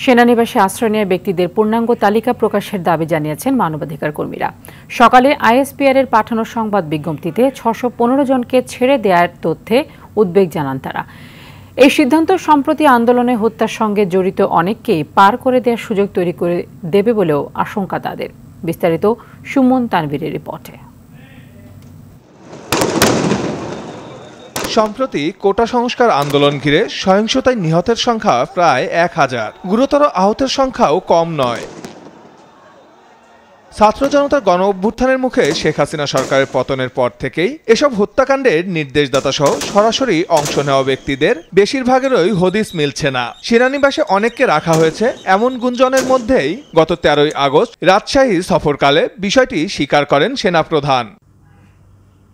সেনানিবাসে আশ্রয় নেওয়া ব্যক্তিদের পূর্ণাঙ্গ তালিকা প্রকাশের দাবি জানিয়েছেন মানবাধিকার কর্মীরা। সকালে আইএসপিআর এর পাঠানো সংবাদ বিজ্ঞপ্তিতে ৬১৫ জনকে ছেড়ে দেওয়ার তথ্যে উদ্বেগ জানান তারা। এই সিদ্ধান্ত সম্প্রতি আন্দোলনে হত্যার সঙ্গে জড়িত অনেককেই পার করে দেওয়ার সুযোগ তৈরি করে দেবে বলেও আশঙ্কা তাদের। বিস্তারিত সুমন তানভীরের রিপোর্টে। সম্প্রতি কোটা সংস্কার আন্দোলন ঘিরে সহিংসতায় নিহতের সংখ্যা প্রায় ১,০০০। গুরুতর আহতের সংখ্যাও কম নয়। ছাত্র জনতার গণ অভ্যুত্থানের মুখে শেখ হাসিনা সরকারের পতনের পর থেকেই এসব হত্যাকাণ্ডের নির্দেশদাতা সহ সরাসরি অংশ নেওয়া ব্যক্তিদের বেশিরভাগেরই হদিস মিলছে না। সেনানিবাসে অনেককে রাখা হয়েছে এমন গুঞ্জনের মধ্যেই গত ১৩ই আগস্ট রাজশাহী সফরকালে বিষয়টি স্বীকার করেন সেনাপ্রধান।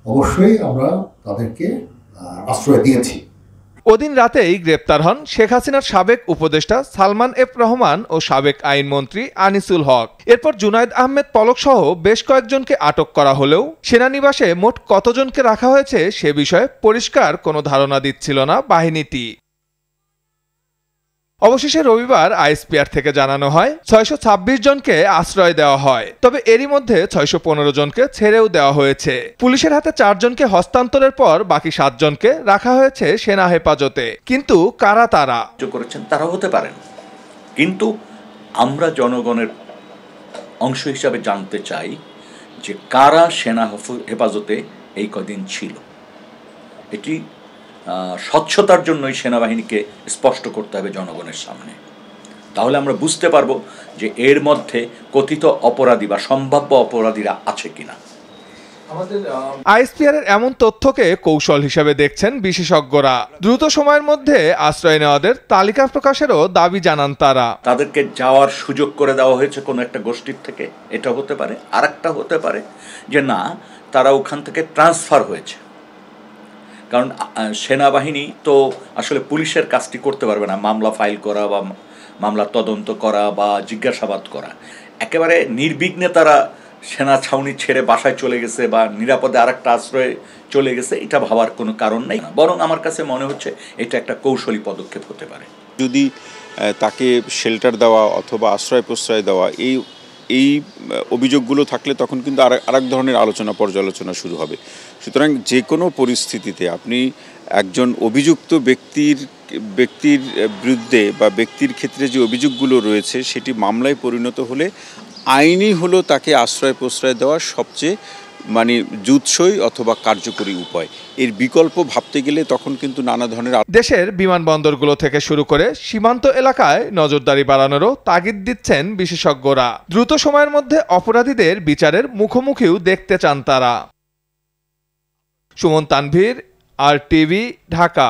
অবশ্যই আমরা তাদেরকে আশ্রয় দিয়েছি। ওদিন রাতেই গ্রেপ্তার হন শেখ হাসিনার সাবেক উপদেষ্টা সালমান এফ রহমান ও সাবেক আইনমন্ত্রী আনিসুল হক। এরপর জুনায়েদ আহমেদ পলক সহ বেশ কয়েকজনকে আটক করা হলেও সেনানিবাসে মোট কতজনকে রাখা হয়েছে সে বিষয়ে পরিষ্কার কোনো ধারণা দিচ্ছিল না বাহিনীটি। অবশেষে রবিবার আইএসপিআর থেকে জানানো হয় ৬২৬ জনকে আশ্রয় দেওয়া হয়, তবে এরই মধ্যে ৬১৫ জনকে ছেড়েও দেওয়া হয়েছে। পুলিশের হাতে ৪ জনকে হস্তান্তরের পর বাকি ৭ জনকে রাখা হয়েছে সেনা হেফাজতে। কিন্তু কারা তারা? করেছেন তারা হতে পারেন, কিন্তু আমরা জনগণের অংশ হিসাবে জানতে চাই যে কারা সেনা হেফাজতে এই কদিন ছিল। এটি স্বচ্ছতার জন্যই সেনাবাহিনীকে স্পষ্ট করতে হবে জনগণের সামনে। তাহলে আমরা বুঝতে পারবো যে এর মধ্যে কথিত অপরাধী বা সম্ভাব্য অপরাধীরা আছে কিনা। আইএসপিআর এর এমন তথ্যকে কৌশল হিসেবে দেখছেন বিশেষজ্ঞরা। দ্রুত সময়ের মধ্যে আশ্রয় নেওয়াদের তালিকা প্রকাশেরও দাবি জানান তারা। তাদেরকে যাওয়ার সুযোগ করে দেওয়া হয়েছে কোনো একটা গোষ্ঠীর থেকে, এটা হতে পারে। আরেকটা হতে পারে যে না, তারা ওখান থেকে ট্রান্সফার হয়েছে। কারণ সেনাবাহিনী তো আসলে পুলিশের কাজটি করতে পারবে না, মামলা ফাইল করা বা মামলা তদন্ত করা বা জিজ্ঞাসাবাদ করা। একেবারে নির্বিঘ্নে তারা সেনা ছাউনি ছেড়ে বাসায় চলে গেছে বা নিরাপদে আরেকটা আশ্রয়ে চলে গেছে, এটা ভাবার কোনো কারণ নেই। বরং আমার কাছে মনে হচ্ছে এটা একটা কৌশলী পদক্ষেপ হতে পারে। যদি তাকে শেল্টার দেওয়া অথবা আশ্রয় প্রশ্রয় দেওয়া এই অভিযোগগুলো থাকলে তখন কিন্তু আরেক ধরনের আলোচনা পর্যালোচনা শুরু হবে। সুতরাং যে কোনো পরিস্থিতিতে আপনি একজন অভিযুক্ত ব্যক্তির বিরুদ্ধে বা ব্যক্তির ক্ষেত্রে যে অভিযোগগুলো রয়েছে সেটি মামলায় পরিণত হলে আইনি হলো তাকে আশ্রয় প্রশ্রয় দেওয়ার সবচেয়ে জুৎসই অথবা কার্যকরী উপায়। এর বিকল্প ভাবতে গেলে তখন কিন্তু নানা ধরনের দেশের বিমানবন্দরগুলো থেকে শুরু করে সীমান্ত এলাকায় নজরদারি বাড়ানোরও তাগিদ দিচ্ছেন বিশেষজ্ঞরা। দ্রুত সময়ের মধ্যে অপরাধীদের বিচারের মুখোমুখিও দেখতে চান তারা। সুমন তানভীর, RTV, ঢাকা।